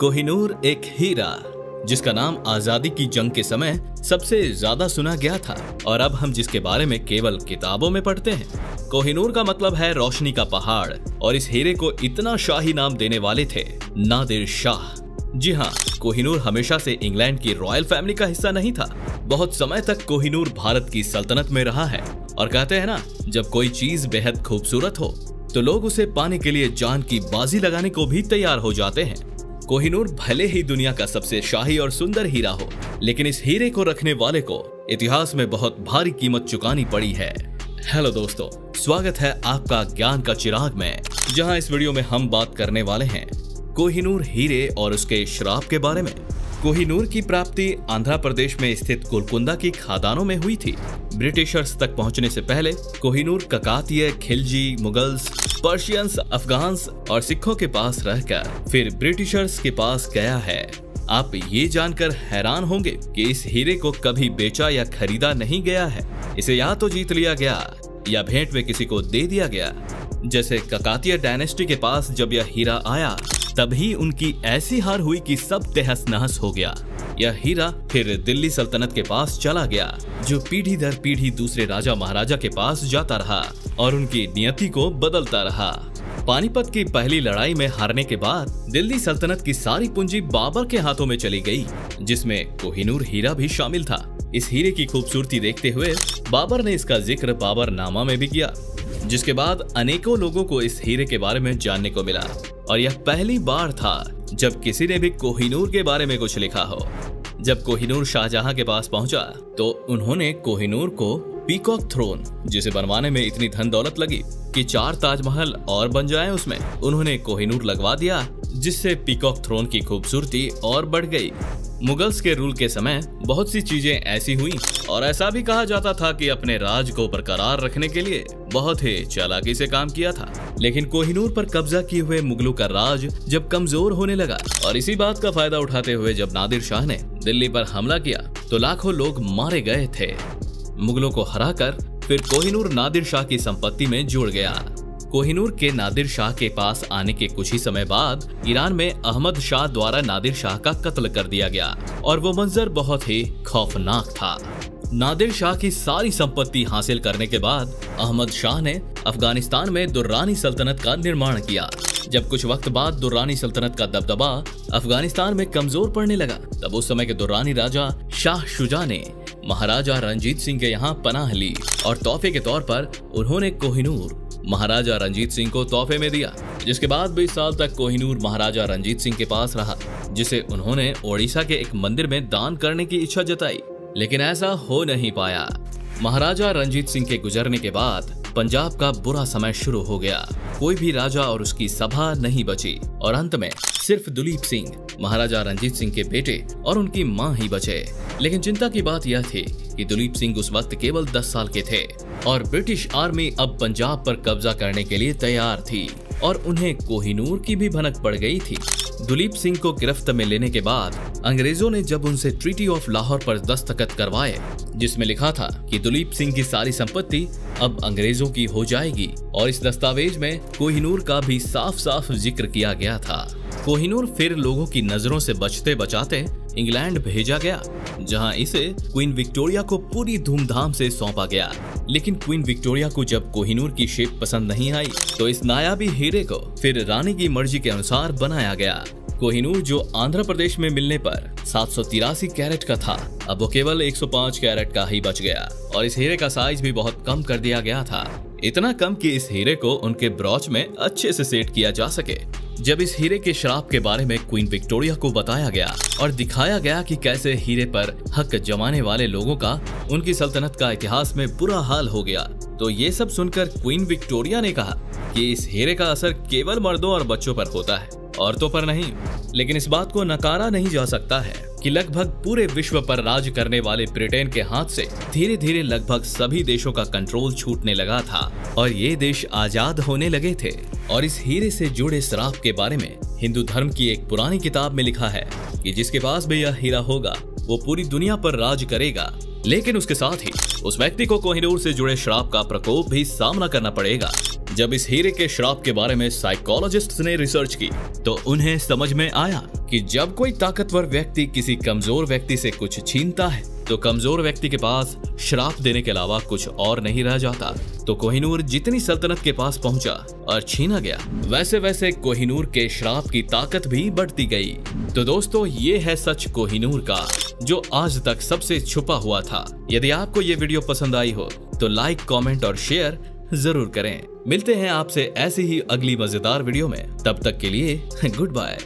कोहिनूर एक हीरा जिसका नाम आजादी की जंग के समय सबसे ज्यादा सुना गया था और अब हम जिसके बारे में केवल किताबों में पढ़ते हैं। कोहिनूर का मतलब है रोशनी का पहाड़ और इस हीरे को इतना शाही नाम देने वाले थे नादिर शाह। जी हाँ, कोहिनूर हमेशा से इंग्लैंड की रॉयल फैमिली का हिस्सा नहीं था। बहुत समय तक कोहिनूर भारत की सल्तनत में रहा है और कहते हैं ना, जब कोई चीज बेहद खूबसूरत हो तो लोग उसे पाने के लिए जान की बाजी लगाने को भी तैयार हो जाते हैं। कोहिनूर भले ही दुनिया का सबसे शाही और सुंदर हीरा हो, लेकिन इस हीरे को रखने वाले को इतिहास में बहुत भारी कीमत चुकानी पड़ी है। हेलो दोस्तों, स्वागत है आपका ज्ञान का चिराग में, जहां इस वीडियो में हम बात करने वाले हैं कोहिनूर हीरे और उसके श्राप के बारे में। कोहिनूर की प्राप्ति आंध्र प्रदेश में स्थित गोलकुंडा की खादानों में हुई थी। ब्रिटिशर्स तक पहुंचने से पहले कोहिनूर ककातीय, खिलजी, मुगल्स, पर्शियंस, अफगान्स और सिखों के पास रहकर फिर ब्रिटिशर्स के पास गया है। आप ये जानकर हैरान होंगे कि इस हीरे को कभी बेचा या खरीदा नहीं गया है। इसे या तो जीत लिया गया या भेंट में किसी को दे दिया गया। जैसे ककातीय डायनेस्टी के पास जब यह हीरा आया तभी उनकी ऐसी हार हुई कि सब तहस नहस हो गया। यह हीरा फिर दिल्ली सल्तनत के पास चला गया, जो पीढ़ी दर पीढ़ी दूसरे राजा महाराजा के पास जाता रहा और उनकी नियति को बदलता रहा। पानीपत की पहली लड़ाई में हारने के बाद दिल्ली सल्तनत की सारी पूंजी बाबर के हाथों में चली गई, जिसमें कोहिनूर हीरा भी शामिल था। इस हीरे की खूबसूरती देखते हुए बाबर ने इसका जिक्र बाबरनामा में भी किया, जिसके बाद अनेकों लोगों को इस हीरे के बारे में जानने को मिला और यह पहली बार था जब किसी ने भी कोहिनूर के बारे में कुछ लिखा हो। जब कोहिनूर शाहजहां के पास पहुंचा तो उन्होंने कोहिनूर को पीकॉक थ्रोन, जिसे बनवाने में इतनी धन दौलत लगी कि 4 ताजमहल और बन जाएं, उसमें उन्होंने कोहिनूर लगवा दिया, जिससे पीकॉक थ्रोन की खूबसूरती और बढ़ गई। मुगल्स के रूल के समय बहुत सी चीजें ऐसी हुई और ऐसा भी कहा जाता था कि अपने राज को बरकरार रखने के लिए बहुत ही चालाकी से काम किया था। लेकिन कोहिनूर पर कब्जा किए हुए मुगलों का राज जब कमजोर होने लगा और इसी बात का फायदा उठाते हुए जब नादिर शाह ने दिल्ली पर हमला किया तो लाखों लोग मारे गए थे। मुगलों को हराकर फिर कोहिनूर नादिर शाह की संपत्ति में जुड़ गया। कोहिनूर के नादिर शाह के पास आने के कुछ ही समय बाद ईरान में अहमद शाह द्वारा नादिर शाह का कत्ल कर दिया गया और वो मंजर बहुत ही खौफनाक था। नादिर शाह की सारी संपत्ति हासिल करने के बाद अहमद शाह ने अफगानिस्तान में दुर्रानी सल्तनत का निर्माण किया। जब कुछ वक्त बाद दुर्रानी सल्तनत का दबदबा अफगानिस्तान में कमजोर पड़ने लगा, तब उस समय के दुर्रानी राजा शाह शुजा ने महाराजा रंजीत सिंह के यहाँ पनाह ली और तोहफे के तौर पर उन्होंने कोहिनूर महाराजा रंजीत सिंह को तोहफे में दिया, जिसके बाद 20 साल तक कोहिनूर महाराजा रंजीत सिंह के पास रहा, जिसे उन्होंने ओडिशा के एक मंदिर में दान करने की इच्छा जताई, लेकिन ऐसा हो नहीं पाया। महाराजा रंजीत सिंह के गुजरने के बाद पंजाब का बुरा समय शुरू हो गया। कोई भी राजा और उसकी सभा नहीं बची और अंत में सिर्फ दुलीप सिंह, महाराजा रंजीत सिंह के बेटे और उनकी मां ही बचे। लेकिन चिंता की बात यह थी कि दुलीप सिंह उस वक्त केवल 10 साल के थे और ब्रिटिश आर्मी अब पंजाब पर कब्जा करने के लिए तैयार थी और उन्हें कोहिनूर की भी भनक पड़ गई थी। दुलीप सिंह को गिरफ्त में लेने के बाद अंग्रेजों ने जब उनसे ट्रीटी ऑफ लाहौर पर दस्तखत करवाए, जिसमें लिखा था कि दुलीप सिंह की सारी संपत्ति अब अंग्रेजों की हो जाएगी, और इस दस्तावेज में कोहिनूर का भी साफ साफ जिक्र किया गया था। कोहिनूर फिर लोगों की नजरों से बचते बचाते इंग्लैंड भेजा गया, जहां इसे क्वीन विक्टोरिया को पूरी धूमधाम से सौंपा गया। लेकिन क्वीन विक्टोरिया को जब कोहिनूर की शेप पसंद नहीं आई तो इस नायाबी हीरे को फिर रानी की मर्जी के अनुसार बनाया गया। कोहिनूर जो आंध्र प्रदेश में मिलने पर 783 कैरेट का था, अब वो केवल 105 कैरेट का ही बच गया और इस हीरे का साइज भी बहुत कम कर दिया गया था। इतना कम कि इस हीरे को उनके ब्रॉच में अच्छे से सेट किया जा सके। जब इस हीरे के श्राप के बारे में क्वीन विक्टोरिया को बताया गया और दिखाया गया कि कैसे हीरे पर हक जमाने वाले लोगों का उनकी सल्तनत का इतिहास में बुरा हाल हो गया, तो ये सब सुनकर क्वीन विक्टोरिया ने कहा कि इस हीरे का असर केवल मर्दों और बच्चों पर होता है, औरतों पर नहीं। लेकिन इस बात को नकारा नहीं जा सकता है कि लगभग पूरे विश्व पर राज करने वाले ब्रिटेन के हाथ से धीरे धीरे लगभग सभी देशों का कंट्रोल छूटने लगा था और ये देश आजाद होने लगे थे। और इस हीरे से जुड़े श्राप के बारे में हिंदू धर्म की एक पुरानी किताब में लिखा है कि जिसके पास भी यह हीरा होगा वो पूरी दुनिया पर राज करेगा, लेकिन उसके साथ ही उस व्यक्ति को कोहिनूर से जुड़े श्राप का प्रकोप भी सामना करना पड़ेगा। जब इस हीरे के श्राप के बारे में साइकोलॉजिस्ट्स ने रिसर्च की तो उन्हें समझ में आया कि जब कोई ताकतवर व्यक्ति किसी कमजोर व्यक्ति से कुछ छीनता है तो कमजोर व्यक्ति के पास श्राप देने के अलावा कुछ और नहीं रह जाता। तो कोहिनूर जितनी सल्तनत के पास पहुंचा और छीना गया, वैसे वैसे कोहिनूर के श्राप की ताकत भी बढ़ती गई। तो दोस्तों, ये है सच कोहिनूर का, जो आज तक सबसे छुपा हुआ था। यदि आपको ये वीडियो पसंद आई हो तो लाइक, कमेंट और शेयर जरूर करें। मिलते हैं आपसे ऐसी ही अगली मजेदार वीडियो में। तब तक के लिए गुड बाय।